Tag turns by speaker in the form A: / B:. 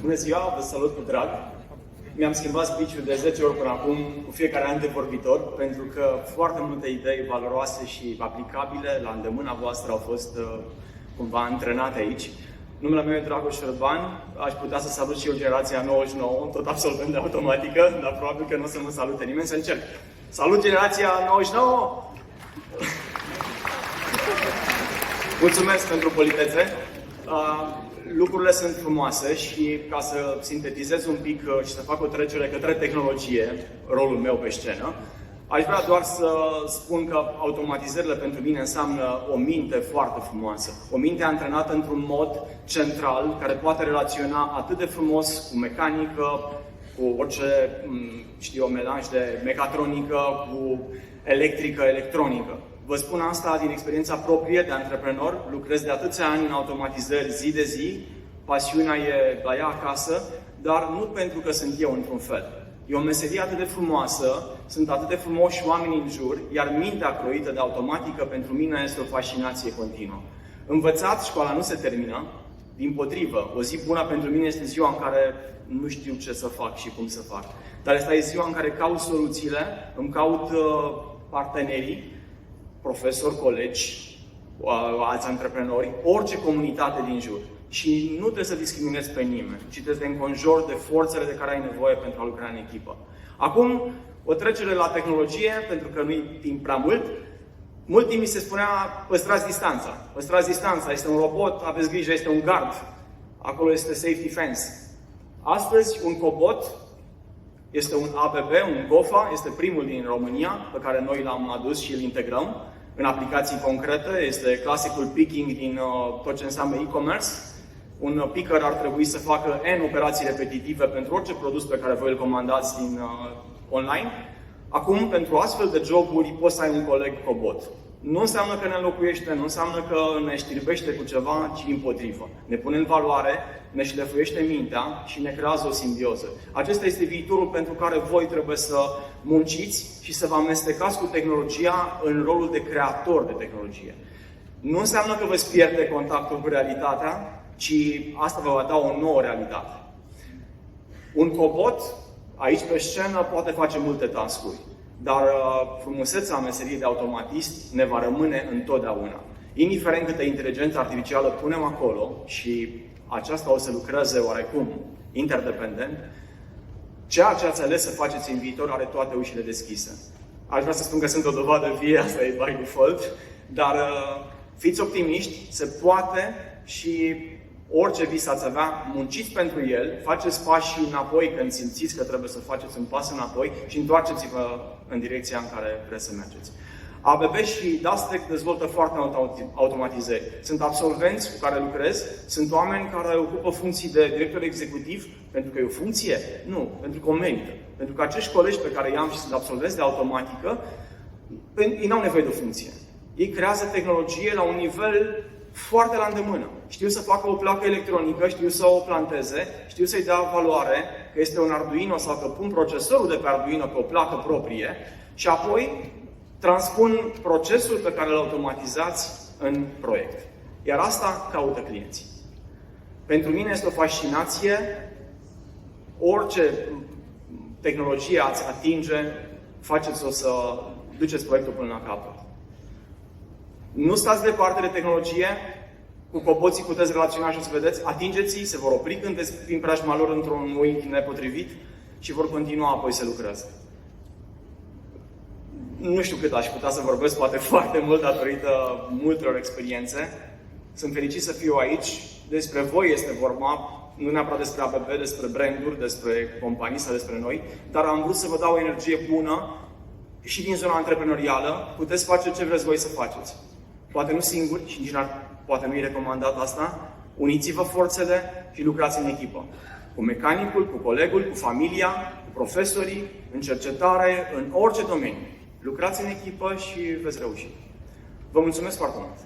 A: Bună ziua, vă salut cu drag! Mi-am schimbat speech-ul de 10 ori până acum cu fiecare an de vorbitor, pentru că foarte multe idei valoroase și aplicabile la îndemâna voastră au fost cumva antrenate aici. Numele meu e Dragoș Răban, aș putea să salut și eu generația 99, tot absolvent de automatică, dar probabil că nu o să mă salute nimeni, să încerc. Salut generația 99! Mulțumesc pentru politețe! Lucrurile sunt frumoase și ca să sintetizez un pic și să fac o trecere către tehnologie, rolul meu pe scenă, aș vrea doar să spun că automatizările pentru mine înseamnă o minte foarte frumoasă. O minte antrenată într-un mod central, care poate relaționa atât de frumos cu mecanică, cu orice, melanj de mecatronică, cu electrică, electronică. Vă spun asta din experiența proprie de antreprenor, lucrez de atâția ani în automatizări zi de zi, pasiunea e la ea acasă, dar nu pentru că sunt eu într-un fel. E o meserie atât de frumoasă, sunt atât de frumoși oameni în jur, iar mintea croită de automatică pentru mine este o fascinație continuă. Învățat, școala nu se termină, dimpotrivă, o zi bună pentru mine este ziua în care nu știu ce să fac și cum să fac. Dar asta e ziua în care caut soluțiile, îmi caut partenerii, profesori, colegi, alți antreprenori, orice comunitate din jur. Și nu trebuie să discriminezi pe nimeni, ci trebuie să te înconjori de forțele de care ai nevoie pentru a lucra în echipă. Acum, o trecere la tehnologie, pentru că nu-i timp prea mult. Mult timp mi se spunea, păstrați distanța. Păstrați distanța, este un robot, aveți grijă, este un gard. Acolo este safety fence. Astăzi, un cobot este un ABB, un GOFA, este primul din România, pe care noi l-am adus și îl integrăm în aplicații concrete. Este clasicul picking din tot ce înseamnă e-commerce. Un picker ar trebui să facă N operații repetitive pentru orice produs pe care voi îl comandați din online. Acum, pentru astfel de joburi, poți să ai un coleg cobot. Nu înseamnă că ne înlocuiește, nu înseamnă că ne știrbește cu ceva, ci împotrivă. Ne pune în valoare, ne șlefuiește mintea și ne creează o simbioză. Acesta este viitorul pentru care voi trebuie să munciți și să vă amestecați cu tehnologia în rolul de creator de tehnologie. Nu înseamnă că veți pierde contactul cu realitatea, ci asta vă va da o nouă realitate. Un cobot, aici pe scenă, poate face multe task-uri. Dar frumusețea meseriei de automatist ne va rămâne întotdeauna. Indiferent câtă inteligență artificială punem acolo și aceasta o să lucreze oarecum interdependent, ceea ce ați ales să faceți în viitor are toate ușile deschise. Aș vrea să spun că sunt o dovadă vie, asta e by default, dar fiți optimiști, se poate și orice vis ați avea, munciți pentru el, faceți pași înapoi când simțiți că trebuie să faceți un pas înapoi și întoarceți-vă în direcția în care vreți să mergeți. ABB și Dastec dezvoltă foarte multe automatizări. Sunt absolvenți cu care lucrez, sunt oameni care ocupă funcții de director executiv pentru că e o funcție? Nu, pentru că o merită. Pentru că acești colegi pe care i-am și sunt absolvenți de automatică, ei n-au nevoie de o funcție. Ei creează tehnologie la un nivel foarte la îndemână. Știu să facă o placă electronică, știu să o planteze, știu să-i dea valoare, că este un Arduino sau că pun procesorul de pe Arduino pe o placă proprie și apoi transpun procesul pe care îl automatizați în proiect. Iar asta caută clienții. Pentru mine este o fascinație. Orice tehnologie ați atinge, faceți-o să duceți proiectul până la capăt. Nu stați departe de tehnologie, cu coboții puteți relaționa și o să vedeți, atingeți-i, se vor opri când veți prin preajma lor într-un unghi nepotrivit și vor continua apoi să lucreze. Nu știu cât aș putea să vorbesc, poate foarte mult datorită multor experiențe. Sunt fericit să fiu aici. Despre voi este vorba, nu neapărat despre ABB, despre branduri, despre companii sau despre noi, dar am vrut să vă dau o energie bună și din zona antreprenorială. Puteți face ce vreți voi să faceți. Poate nu singuri și nici poate nu-i recomandat asta. Uniți-vă forțele și lucrați în echipă. Cu mecanicul, cu colegul, cu familia, cu profesorii, în cercetare, în orice domeniu. Lucrați în echipă și veți reuși. Vă mulțumesc foarte mult!